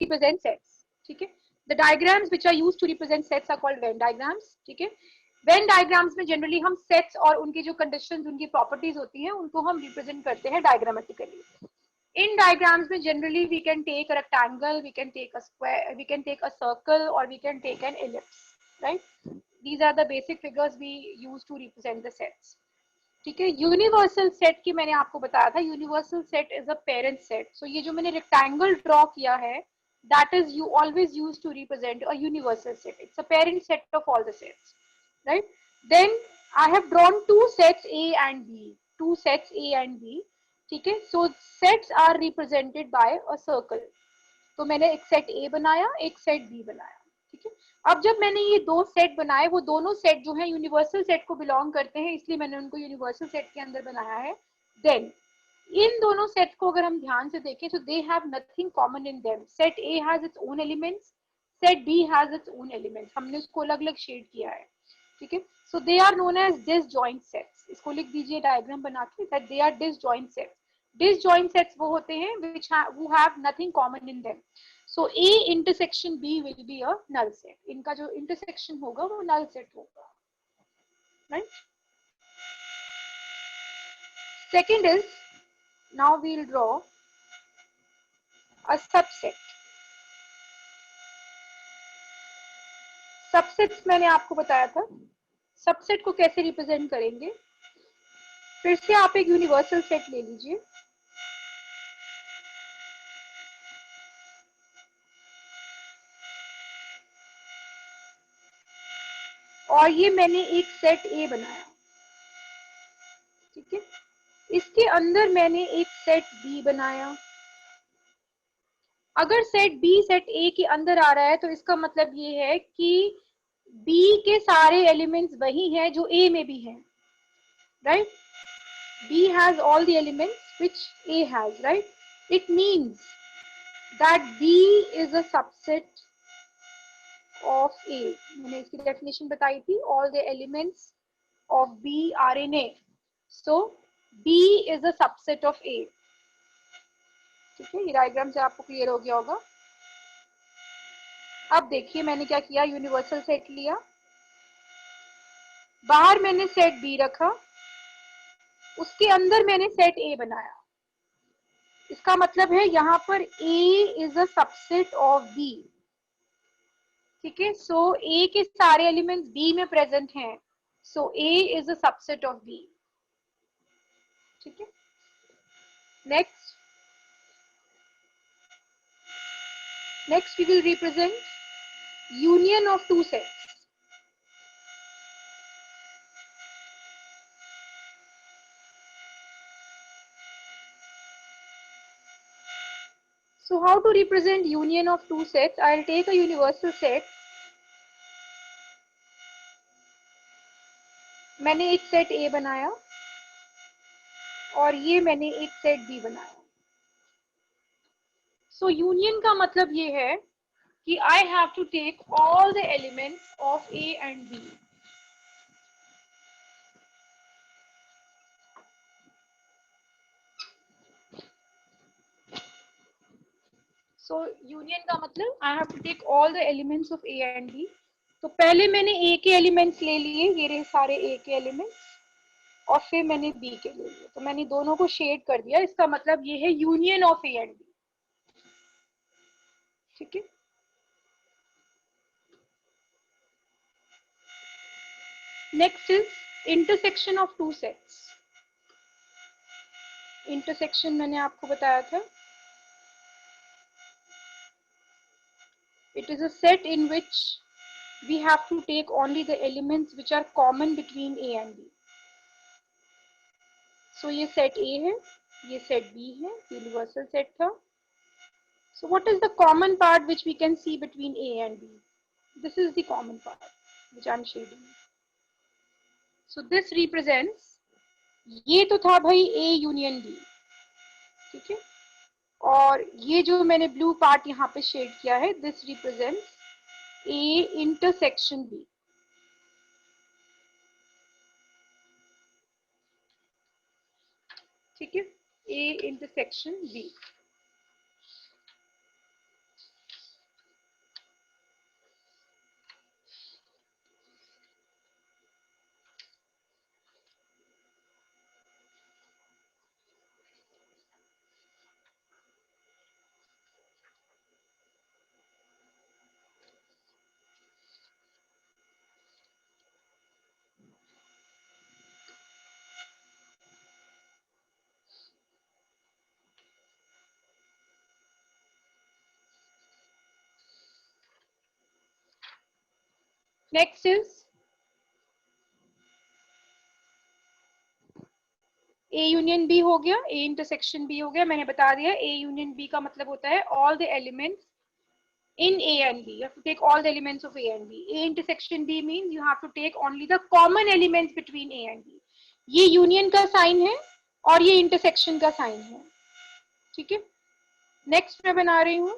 represent sets. ठीक है, the diagrams which are used to represent sets are called Venn diagrams. ठीक है, Venn diagrams में generally हम sets और उनकी जो conditions, उनकी properties होती हैं, उनको हम represent करते हैं diagrammatically. In diagrams में generally we can take a rectangle, we can take a square, we can take a circle, or we can take an ellipse, right? These are the basic figures we use to represent the sets. ठीक है, universal set की मैंने आपको बताया था, universal set is a parent set. So ये जो मैंने रेक्टेंगल ड्रॉ किया है, that is you always used to represent a universal set. It's a parent set of all the sets, right? Then I have drawn two sets A and B, two sets A and B. ठीक है, so sets are represented by a circle. तो मैंने एक set A बनाया, एक set B बनाया. ठीक है, अब जब मैंने ये दो सेट बनाए, वो दोनों सेट जो है यूनिवर्सल सेट को बिलोंग करते हैं, इसलिए मैंने उनको यूनिवर्सल सेट के अंदर बनाया है. देन इन दोनों सेट्स को अगर हम ध्यान से देखें तो they have nothing common in them. Set A has its own elements, set B has its own elements. हमने उसको अलग अलग शेड किया है. ठीक है, so they are known as disjoint sets. इसको लिख दीजिए डायग्राम बना के, that they are disjoint sets. Disjoint sets वो होते हैं which have nothing common in them. So A intersection B will be a null set. इनका जो intersection होगा वो null set होगा, right? Second is, now we'll draw a subset. Subsets मैंने आपको बताया था, सबसेट को कैसे रिप्रेजेंट करेंगे. फिर से आप एक यूनिवर्सल सेट ले लीजिए. और ये मैंने एक सेट ए बनाया. ठीक है, इसके अंदर मैंने एक सेट बी बनाया. अगर सेट बी सेट ए के अंदर आ रहा है तो इसका मतलब ये है कि बी के सारे एलिमेंट्स वही हैं जो ए में भी हैं, right? B has all the elements which A has, right? It means that B is a subset of A. मैंने इसकी डेफिनेशन बताई थी, all the elements of B are in A. So B is a subset of A. ठीक है, ये diagram से आपको clear हो गया होगा. अब देखिए मैंने क्या किया, यूनिवर्सल सेट लिया, बाहर मैंने सेट बी रखा, उसके अंदर मैंने सेट ए बनाया. इसका मतलब है यहाँ पर A is a subset of B. ठीक है, सो ए के सारे एलिमेंट्स बी में प्रेजेंट हैं, so A is a subset of B. ठीक है, next we will represent union of two sets. So how to represent union of two sets? I'll take a universal set. मैंने एक set A बनाया और ये मैंने एक सेट B बनाया. So union का मतलब ये है कि I have to take all the elements of A and B. So union का मतलब I have to take all the elements of A and B. तो पहले मैंने A के एलिमेंट्स ले लिए, ये रहे सारे A के एलिमेंट्स, और फिर मैंने B के ले लिए. तो मैंने दोनों को शेड कर दिया. इसका मतलब ये है union of A and B. ठीक है, next is intersection of two sets. Intersection मैंने आपको बताया था, it is a set in which we have to take only the elements which are common between A and B. So ये set A है, ये set B है, universal set था. So what is the common part which we can see between A and B? This is the common part which I am shading. So this represents, ये तो था भाई A union B. ठीक है, और ये जो मैंने ब्लू पार्ट यहाँ पे शेड किया है, this represents A intersection B. ठीक है, A intersection B. Next is A union B हो गया, ए इंटरसेक्शन बी हो गया। मैंने बता दिया ए यूनियन बी का मतलब होता है all the elements in A and B. You have to take all the elements of A and B. A intersection B means you have to take only the common elements between A and B. ये union का sign है और ये intersection का sign है, ठीक है। Next मैं बना रही हूं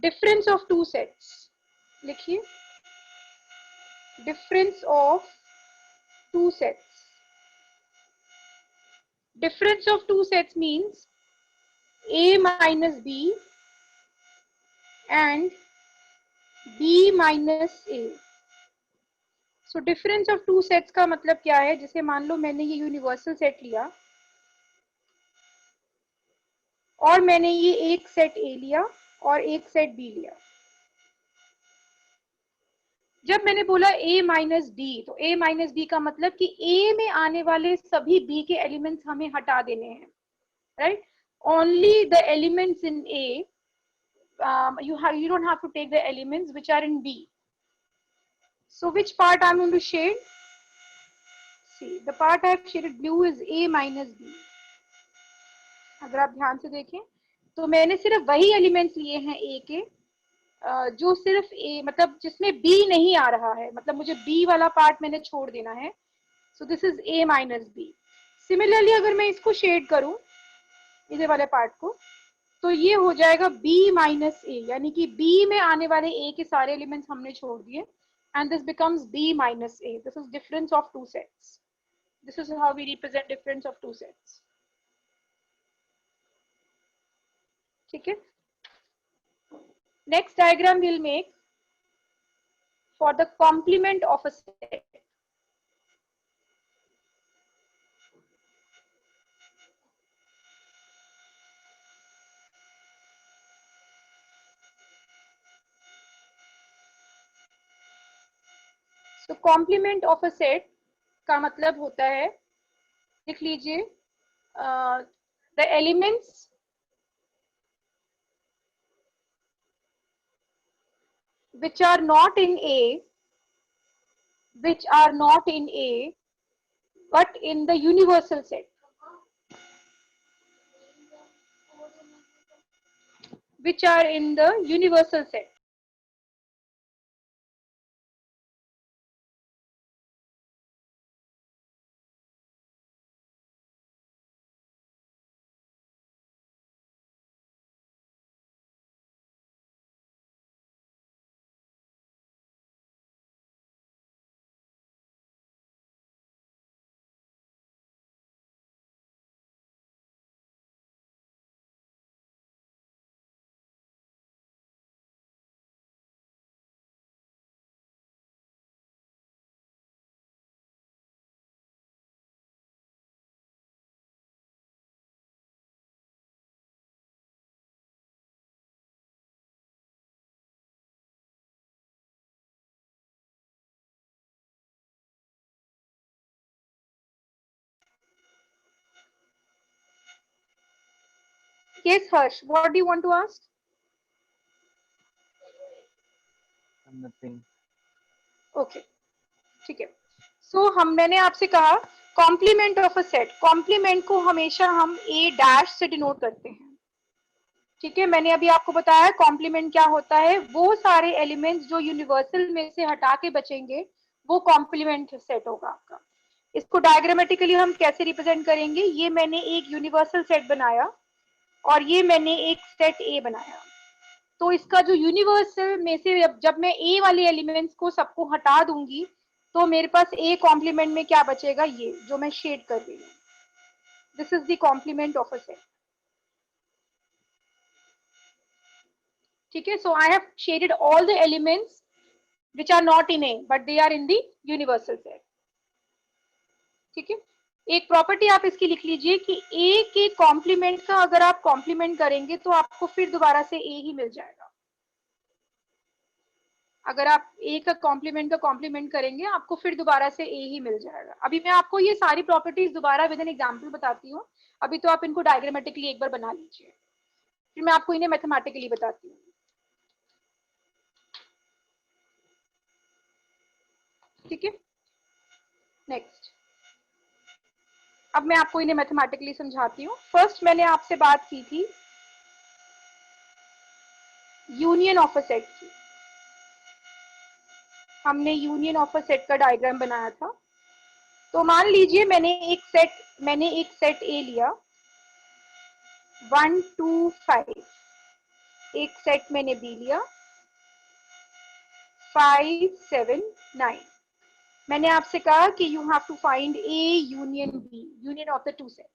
डिफरेंस ऑफ टू सेट्स। लिखिए difference of two sets. Difference of two sets means A minus B and B minus A. So difference of two sets का मतलब क्या है? जैसे मान लो मैंने ये यूनिवर्सल सेट लिया और मैंने ये एक सेट ए लिया और एक सेट बी लिया। जब मैंने बोला a माइनस डी, तो a माइनस डी का मतलब कि a में आने वाले सभी b के एलिमेंट्स हमें हटा देने हैं, right. Only the elements in a, you don't have to take the elements which are in b. So which part I'm going to shade? See, the part I have shaded blue is a minus b. अगर आप ध्यान से देखें तो मैंने सिर्फ वही elements लिए हैं ए के जो सिर्फ ए, मतलब जिसमें बी नहीं आ रहा है, मतलब मुझे बी वाला पार्ट मैंने छोड़ देना है। So this is A minus B. सिमिलरली अगर मैं इसको शेड करूं इधर वाले पार्ट को, तो ये हो जाएगा बी माइनस ए, यानी कि बी में आने वाले ए के सारे एलिमेंट्स हमने छोड़ दिए and this becomes B minus A. This is difference of two sets. This is how we represent difference of two sets, ठीक है। Next diagram we'll make for the complement of a set. So complement of a set का मतलब होता है, लिख लीजिए the elements which are not in A, which are not in A but in the universal set, which are in the universal set. Yes, Harsh, what do you want to ask? Nothing. Okay, ठीक है। मैंने आपसे कहा complement of a set, complement को हमेशा हम ए dash से denote करते हैं, ठीक है। मैंने अभी आपको बताया कॉम्प्लीमेंट क्या होता है, वो सारे एलिमेंट्स जो यूनिवर्सल में से हटा के बचेंगे वो कॉम्प्लीमेंट सेट होगा आपका। इसको डायग्रामेटिकली हम कैसे रिप्रेजेंट करेंगे? ये मैंने एक यूनिवर्सल सेट बनाया और ये मैंने एक सेट ए बनाया, तो इसका जो यूनिवर्सल में से जब मैं ए वाले एलिमेंट्स को सबको हटा दूंगी तो मेरे पास ए कॉम्प्लीमेंट में क्या बचेगा, ये जो मैं शेड कर रही हूँ। This is the complement of a set, ठीक है। So I have shaded all the elements which are not in A but they are in the universal set, ठीक है। एक प्रॉपर्टी आप इसकी लिख लीजिए कि A के कॉम्प्लीमेंट का अगर आप कॉम्प्लीमेंट करेंगे तो आपको फिर दोबारा से A ही मिल जाएगा। अगर आप A का कॉम्प्लीमेंट करेंगे आपको फिर दोबारा से A ही मिल जाएगा। अभी मैं आपको ये सारी प्रॉपर्टीज दोबारा विद एन एग्जांपल बताती हूँ, अभी तो आप इनको डायग्रामेटिकली एक बार बना लीजिए, फिर मैं आपको इन्हें मैथमेटिकली बताती हूँ। ठीक है, नेक्स्ट अब मैं आपको इन्हें मैथमेटिकली समझाती हूँ। फर्स्ट मैंने आपसे बात की थी यूनियन ऑफ अ सेट की। हमने यूनियन ऑफ अ सेट का डायग्राम बनाया था। तो मान लीजिए मैंने एक सेट ए लिया 1 2 5, एक सेट मैंने बी लिया 5 7 9। मैंने आपसे कहा कि you have to find A union B, union of the two sets.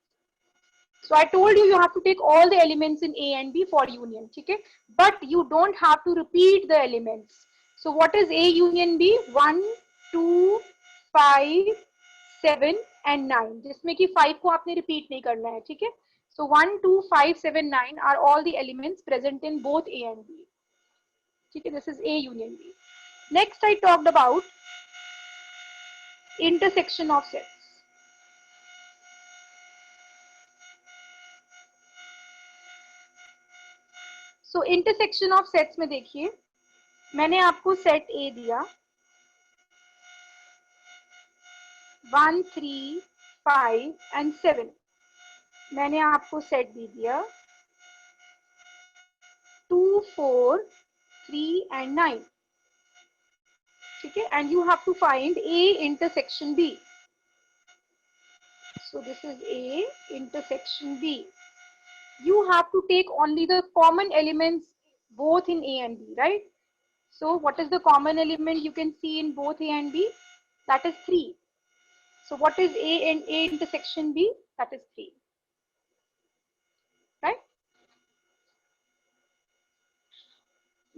So I told you have to take all the elements in A and B for union, ठीक है? But you don't have to repeat the elements. So what is A union B? 1 2 5 7 and 9, जिसमें कि 5 को आपने repeat नहीं करना है, ठीक है? So 1 2 5 7 9 are all the elements present in both A and B. ठीक है? This is A union B. Next I talked about intersection of sets. So intersection of sets में देखिए, मैंने आपको सेट ए दिया 1 3 5 and 7। मैंने आपको सेट बी दिया 2 4 3 and 9, ठीक है? And you have to find A intersection B. So this is A intersection B. You have to take only the common elements both in A and B, right? So what is the common element you can see in both A and B? That is 3. So what is A and A intersection B? That is 3, right?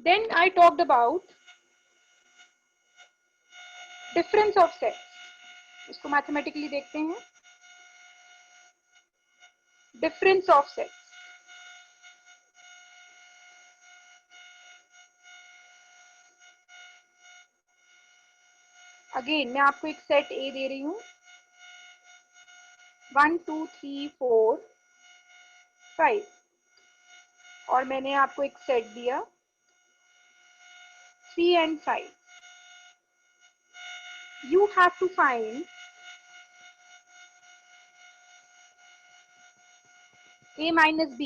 Then I talked about difference of sets. इसको mathematically देखते हैं। Difference of sets, again मैं आपको एक set ए दे रही हूँ 1 2 3 4 5, और मैंने आपको एक सेट दिया 3 and 5। You have to find A minus B.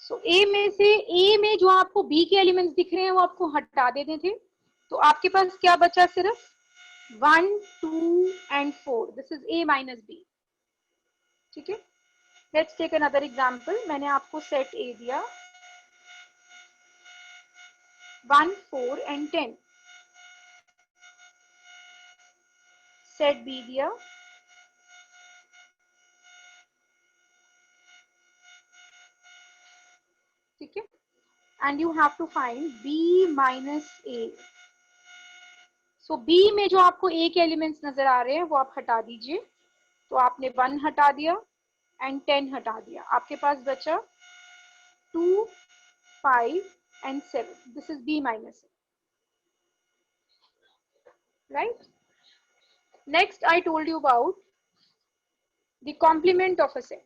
So A में से A में जो आपको B के एलिमेंट्स दिख रहे हैं वो आपको हटा देने थे, तो आपके पास क्या बचा? सिर्फ 1 2 and 4। This is A minus B, ठीक है? Let's take another example. मैंने आपको सेट A दिया 1 4 and 10, सेट B दिया ठीक है, and you have to find B minus A। So B में जो आपको A के एलिमेंट्स नजर आ रहे हैं वो आप हटा दीजिए। तो आपने 1 हटा दिया एंड 10 हटा दिया, आपके पास बचा 2 5 and 7। This is B minus A, right? Next I told you about the complement of a set.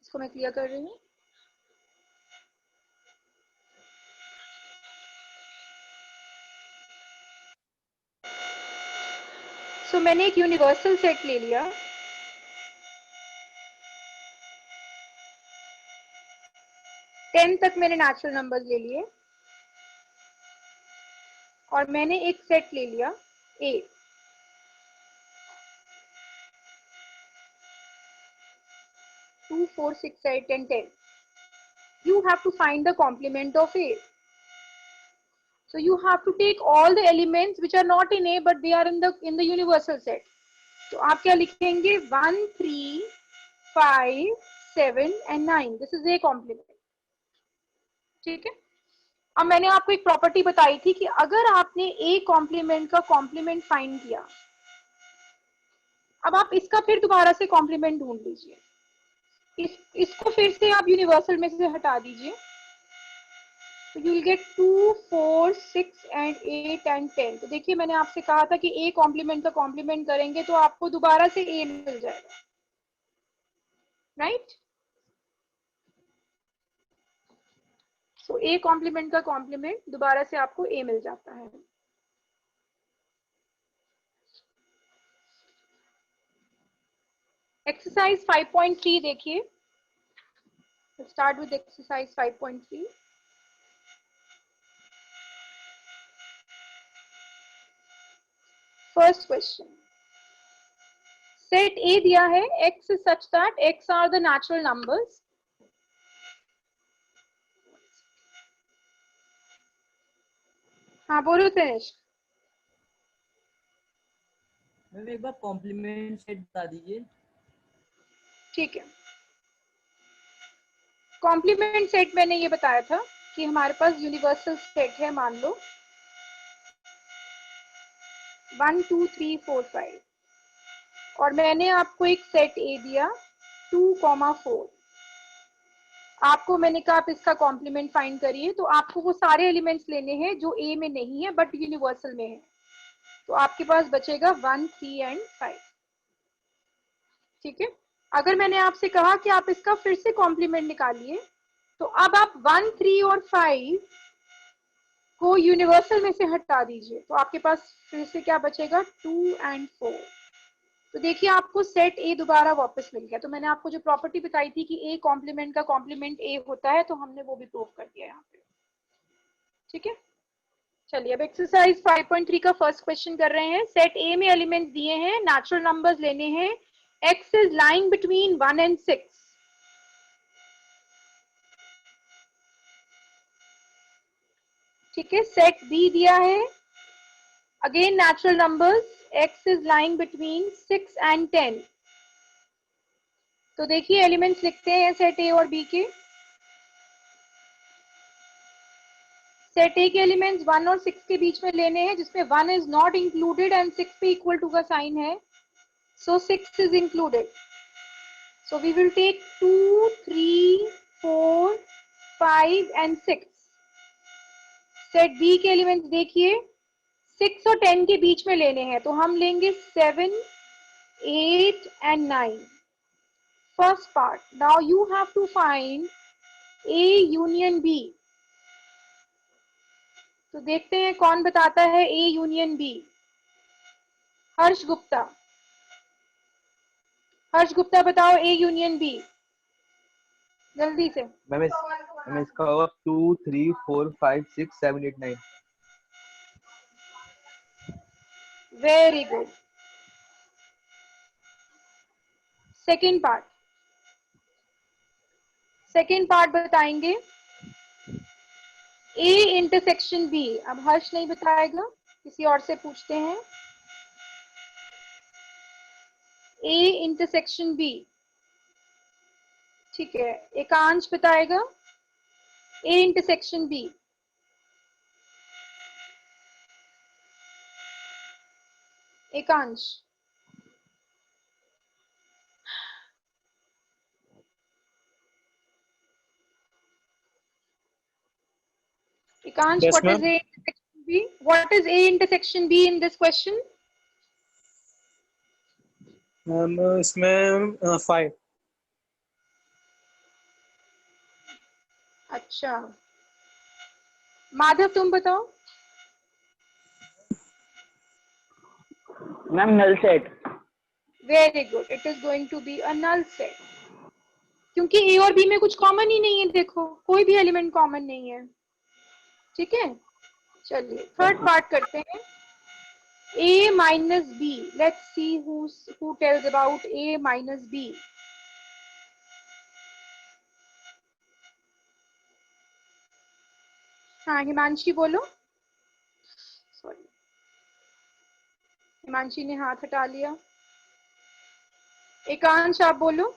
इसको मैं क्लियर कर रही हूँ। सो मैंने एक यूनिवर्सल सेट ले लिया 10 तक मैंने नेचुरल नंबर्स ले लिए, और मैंने एक सेट ले लिया A 2 4 6 8 and 10। You have to find the complement of A. So you have to take all the elements which are not in A but they are in the universal set. तो आप क्या लिखेंगे? 1 3 5 7 and 9। This is A complement, ठीक है? अब मैंने आपको एक प्रॉपर्टी बताई थी कि अगर आपने A कॉम्प्लीमेंट का कॉम्प्लीमेंट फाइंड किया, अब आप इसका फिर दोबारा से कॉम्प्लीमेंट ढूंढ लीजिए। इसको फिर से आप यूनिवर्सल में से हटा दीजिए, तो you will get 2 4 6 and 8 and 10। तो देखिए मैंने आपसे कहा था कि A कॉम्प्लीमेंट का कॉम्प्लीमेंट करेंगे तो आपको दोबारा से A मिल जाएगा, राइट? सो ए कॉम्प्लीमेंट का कॉम्प्लीमेंट दोबारा से आपको ए मिल जाता है। एक्सरसाइज 5.3 देखिए, start with exercise 5.3। First question, set A दिया है x such that x are the natural numbers. हाँ बोलो तनिष। मैम एक बार कॉम्प्लीमेंट सेट बता दीजिए। ठीक है, कॉम्प्लीमेंट सेट मैंने ये बताया था कि हमारे पास यूनिवर्सल सेट है, मान लो 1 2 3 4 5, और मैंने आपको एक सेट ए दिया 2,4। आपको मैंने कहा आप इसका कॉम्प्लीमेंट फाइंड करिए, तो आपको वो सारे एलिमेंट्स लेने हैं जो ए में नहीं है बट यूनिवर्सल में है। तो आपके पास बचेगा 1 3 एंड 5। ठीक है, अगर मैंने आपसे कहा कि आप इसका फिर से कॉम्प्लीमेंट निकालिए, तो अब आप 1 3 और 5 को यूनिवर्सल में से हटा दीजिए, तो आपके पास फिर से क्या बचेगा 2 एंड 4। तो देखिए आपको सेट ए दोबारा वापस मिल गया। तो मैंने आपको जो प्रॉपर्टी बताई थी कि ए कॉम्प्लीमेंट का कॉम्प्लीमेंट ए होता है, तो हमने वो भी प्रूव कर दिया यहाँ पे। ठीक है, चलिए अब एक्सरसाइज 5.3 का फर्स्ट क्वेश्चन कर रहे हैं। सेट ए में एलिमेंट्स दिए हैं, नेचुरल नंबर्स लेने हैं, x is lying between 1 and 6। ठीक है, सेट बी दिया है, again natural numbers, x is lying between 6 and 10। तो देखिए एलिमेंट्स लिखते हैं सेट ए और बी के। सेट ए के एलिमेंट्स 1 और 6 के बीच में लेने हैं, जिसमें 1 इज नॉट इंक्लूडेड एंड 6 पे इक्वल टू का साइन है, सो 6 is included. So we will take 2, 3, 4, 5 and 6. Set B के एलिमेंट्स देखिए 6 और 10 के बीच में लेने हैं, तो हम लेंगे 7, 8 and 9. First part. Now you have to find A union B. तो देखते हैं कौन बताता है A union B। हर्ष गुप्ता, हर्ष गुप्ता बताओ A union B जल्दी से। मैम इसका होगा 2 3 4 5 6 7 8 9। Very good. Second part, second part बताएंगे A इंटरसेक्शन B। अब हर्ष नहीं बताएगा, किसी और से पूछते हैं। A इंटरसेक्शन B, ठीक है, एकांश बताएगा A intersection B। Ekansh, Ekansh, Yes, what is ma'am. A intersection B? What is A intersection B in this question? Ma'am इसमें 5। अच्छा, माधव तुम बताओ। Ma'am null set. Very good, it is going to be a null set, क्योंकि A और B में कुछ common ही नहीं है। देखो कोई भी एलिमेंट कॉमन नहीं है। ठीक है, चलिए थर्ड पार्ट करते हैं। A minus B. Let's see who tells about A minus B. हाँ हिमांशी बोलो। सॉरी, हिमांशी ने हाथ हटा लिया। एकांश आप बोलो।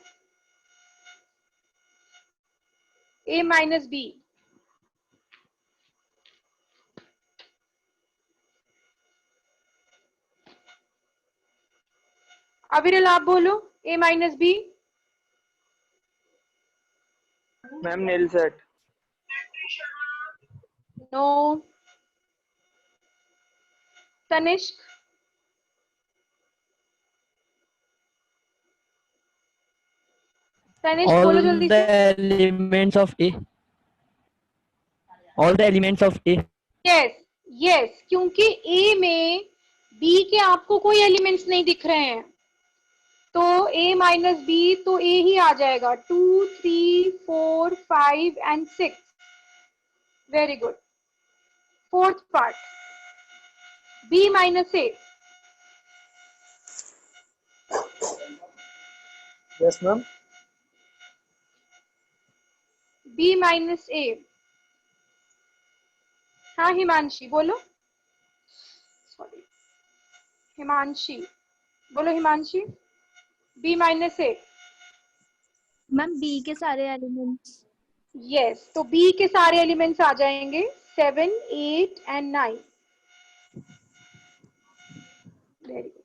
A minus B. अविरल आप बोलो A minus B. Ma'am nil set. No. Tanishk, Tanishk बोलो all जल्दी the से। elements of A. All the elements of A. Yes yes, क्योंकि ए में बी के आपको कोई एलिमेंट्स नहीं दिख रहे हैं, तो a माइनस बी तो a ही आ जाएगा. 2, 3, 4, 5 and 6. Very good. Fourth part, b minus a. Yes, ma'am. b minus a. हाँ हिमांशी बोलो. सॉरी हिमांशी बोलो. Himanshi, b minus a. Ma'am B के सारे एलिमेंट्स. यस, तो b के सारे एलिमेंट्स आ जाएंगे 7, 8 एंड 9. Very good.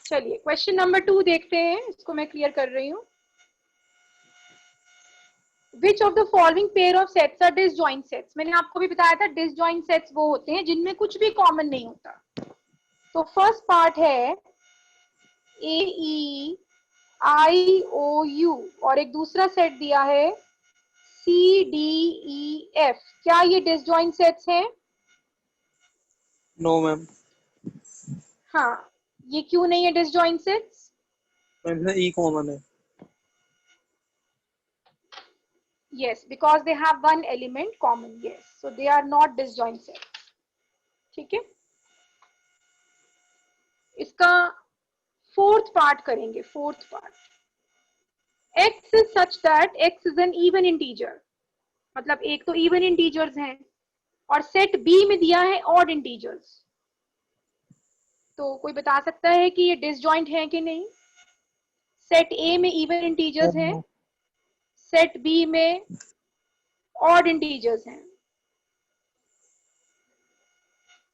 चलिए क्वेश्चन नंबर 2 देखते हैं, इसको मैं क्लियर कर रही हूँ. Which of the following pair of sets are disjoint sets? मैंने आपको भी बताया था disjoint sets वो होते हैं जिनमें कुछ भी कॉमन नहीं होता. तो फर्स्ट पार्ट है ए ई आई ओ यू और एक दूसरा सेट दिया है सी डी ई एफ. क्या ये डिसजॉइंट सेट्स हैं? No, ma'am. हाँ, ये क्यों नहीं है डिसजॉइंट सेट्स? Ma'am, इसमें E common है. Yes, because they have one element common. Yes, so they are not disjoint sets. ठीक है, इसका फोर्थ पार्ट करेंगे. Fourth part, x is such that x is an even integer. मतलब एक तो even integers हैं और सेट B में दिया है odd integers. तो कोई बता सकता है कि ये डिसजॉइंट है कि नहीं? सेट A में even integers हैं, सेट B में odd integers हैं.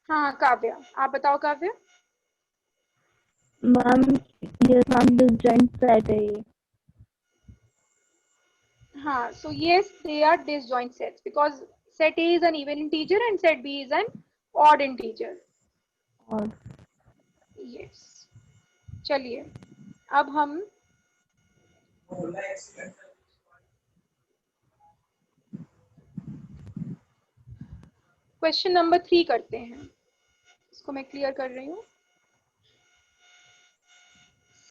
हाँ काव्या, आप बताओ काव्या. मैम ये मैम डिसजॉइंट सेट है ये. हाँ, so yes, they are disjoint sets because set A is an even integer and set B is an odd integer. और Yes. चलिए अब हम क्वेश्चन नंबर 3 करते हैं. इसको मैं क्लियर कर रही हूँ.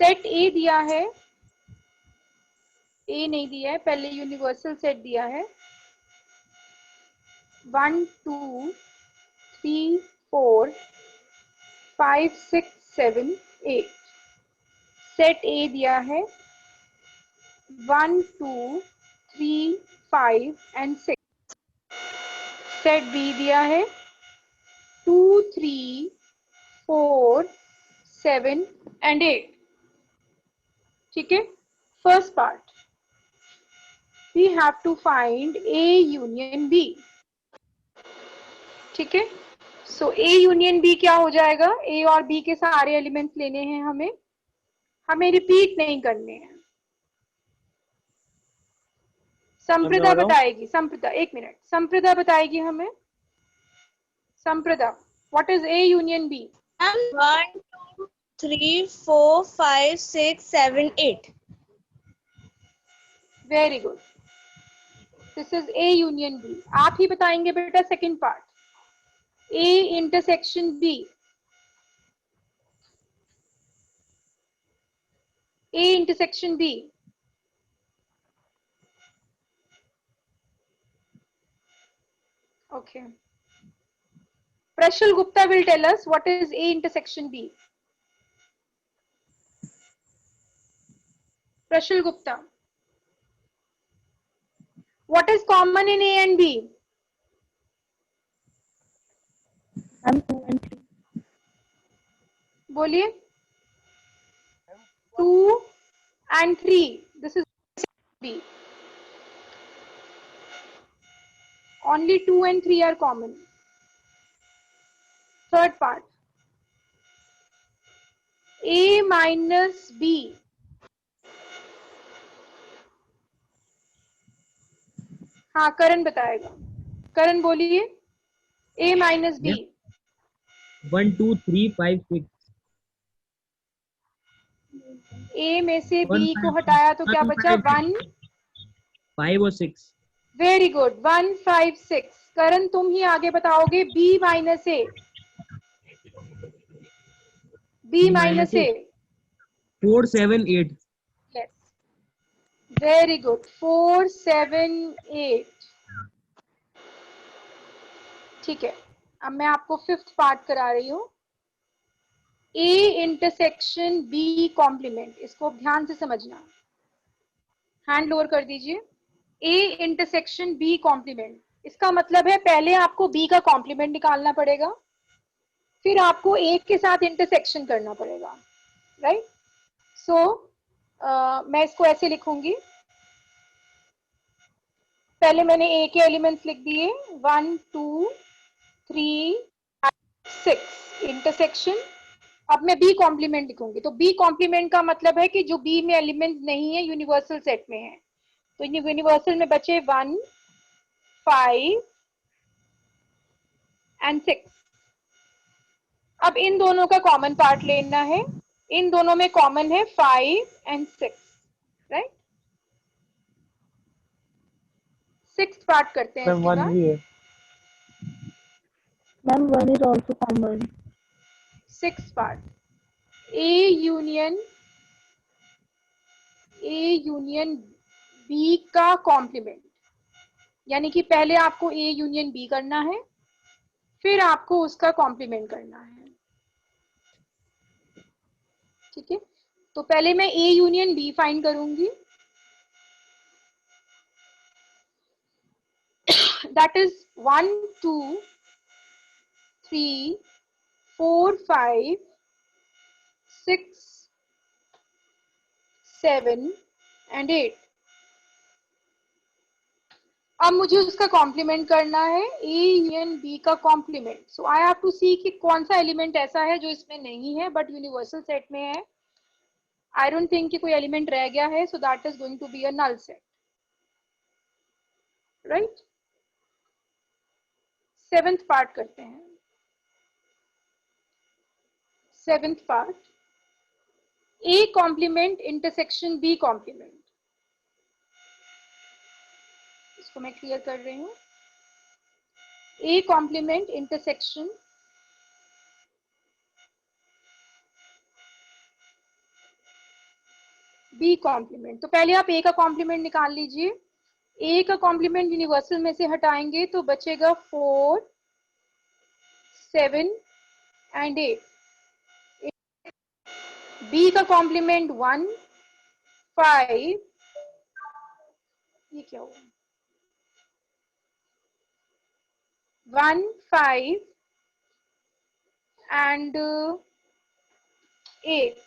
सेट A दिया है, A नहीं दिया है, पहले यूनिवर्सल सेट दिया है 1, 2, 3, 4, 5, 6, 7, 8. सेट A दिया है 1, 2, 3, 5 एंड 6. सेट B दिया है 2, 3, 4, 7 एंड 8. ठीक है, first part, we have to find A union B. ठीक है, सो A union B क्या हो जाएगा? A और B के सारे एलिमेंट्स लेने हैं हमें रिपीट नहीं करने हैं. संप्रदा बताएगी. संप्रदा, एक मिनट, संप्रदा बताएगी हमें. Samprada, what is A union B? 1, 2, 3, 4, 5, 6, 7, 8. Very good. This is A union B. आप ही बताएंगे बेटा second part. A intersection B. A intersection B. Okay. Prashal Gupta will tell us what is A intersection B. Prashal Gupta. What is common in A and B? Ma'am 2 and 3. बोलिए. 2 and 3. This is B. Only 2 and 3 are common. Third part. A minus B. हाँ करण बताएगा. करण बोलिए. A minus B. 1, 2, 3, 5, 6. A में से B को हटाया तो क्या बचा? 1, 5 और 6. Very good, 1 5 6। करण तुम ही आगे बताओगे, B minus A, B minus A। 4 7 8। Yes, very good, 4 7 8। ठीक है, अब मैं आपको फिफ्थ पार्ट करा रही हूँ, A इंटरसेक्शन B कॉम्प्लीमेंट। इसको ध्यान से समझना, हैंड लोअर कर दीजिए। A इंटरसेक्शन B कॉम्प्लीमेंट, इसका मतलब है पहले आपको B का कॉम्प्लीमेंट निकालना पड़ेगा, फिर आपको A के साथ इंटरसेक्शन करना पड़ेगा, राइट। सो मैं इसको ऐसे लिखूंगी, पहले मैंने A के एलिमेंट्स लिख दिए 1 2 3 6 इंटरसेक्शन। अब मैं B कॉम्प्लीमेंट लिखूंगी, तो B कॉम्प्लीमेंट का मतलब है कि जो B में एलिमेंट्स नहीं है यूनिवर्सल सेट में है, तो यूनिवर्सल में बचे 1 5 एंड 6। अब इन दोनों का कॉमन पार्ट लेना है, इन दोनों में कॉमन है 5 एंड 6, राइट। सिक्स्थ पार्ट करते हैं मैम इसके 1 बाद। भी है। Ma'am, 1 is also common. Sixth part, A union B का कॉम्प्लीमेंट, यानी कि पहले आपको A यूनियन B करना है, फिर आपको उसका कॉम्प्लीमेंट करना है, ठीक है। तो पहले मैं A यूनियन B फाइंड करूंगी, दैट इज 1 2 3 4 5 6 7 एंड 8। अब मुझे उसका कॉम्प्लीमेंट करना है, A यूनियन B का complement. So I have to see कि कौन सा एलिमेंट ऐसा है जो इसमें नहीं है बट यूनिवर्सल सेट में है। आई डोंट थिंक कि कोई एलिमेंट रह गया है, so that is going to be a null set, right. Seventh part करते हैं। Seventh part, A complement intersection B complement. इसको मैं क्लियर कर रही हूँ, A complement intersection B complement. तो पहले आप A का कॉम्प्लीमेंट निकाल लीजिए। A का कॉम्प्लीमेंट यूनिवर्सल में से हटाएंगे तो बचेगा 4 7 एंड 8। B का कॉम्प्लीमेंट 1 5, ये क्या हुआ, 1 5 एंड 8।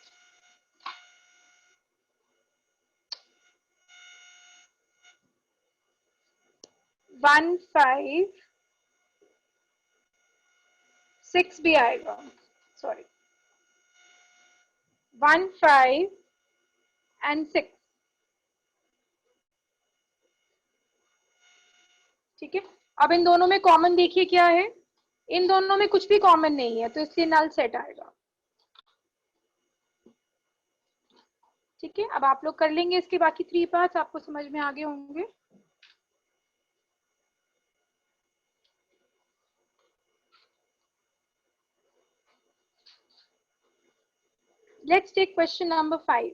वन 5 6 भी आएगा, सॉरी 1 5 एंड 6, ठीक है। अब इन दोनों में कॉमन देखिए क्या है, इन दोनों में कुछ भी कॉमन नहीं है, तो इसलिए नल सेट आएगा, ठीक है। अब आप लोग कर लेंगे इसके बाकी 3 पार्ट्स, आपको समझ में आ गए होंगे। Let's take question number 5.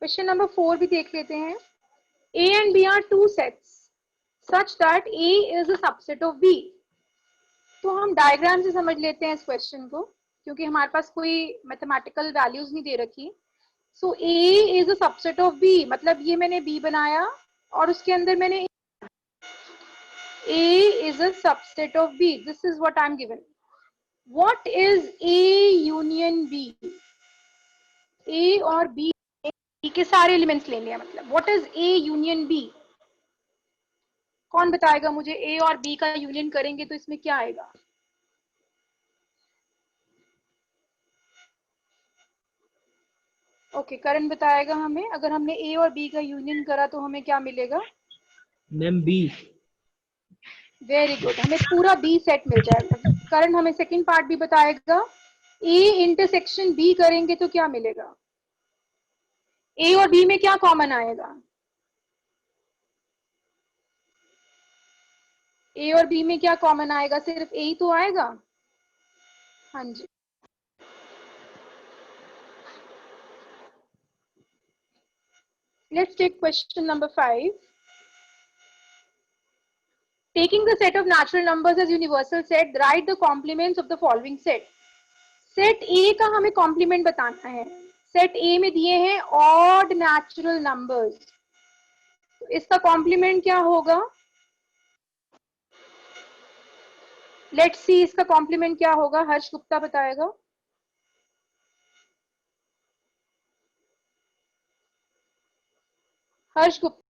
Question number 4 भी देख लेते हैं। A and B are two sets such that A is a subset of B. तो हम डायग्राम से समझ लेते हैं इस क्वेश्चन को, क्योंकि हमारे पास कोई मैथमेटिकल वैल्यूज नहीं दे रखी। सो A is a subset of B, मतलब ये मैंने B बनाया और उसके अंदर मैंने A is a subset of B. This is what I am given. What is A union B? A और B के सारे एलिमेंट्स लेने हैं, मतलब what is A union B? कौन बताएगा मुझे? A और B का यूनियन करेंगे तो इसमें क्या आएगा? ओके, करण बताएगा हमें। अगर हमने A और B का यूनियन करा तो हमें क्या मिलेगा? Ma'am B। वेरी गुड, हमें पूरा B सेट मिल जाएगा। करण हमें सेकंड पार्ट भी बताएगा। A इंटरसेक्शन B करेंगे तो क्या मिलेगा? ए और बी में क्या कॉमन आएगा? ए और बी में क्या कॉमन आएगा? सिर्फ ए ही तो आएगा। हाँ जी, let's take question number 5. Taking the set of natural numbers as universal set, write the complements of the following set. Set ए का हमें कॉम्प्लीमेंट बताना है। सेट ए में दिए हैं ऑड नेचुरल नंबर्स, तो इसका कॉम्प्लीमेंट क्या होगा? लेट्स सी इसका कॉम्प्लीमेंट क्या होगा, हर्ष गुप्ता बताएगा। हर्ष गुप्ता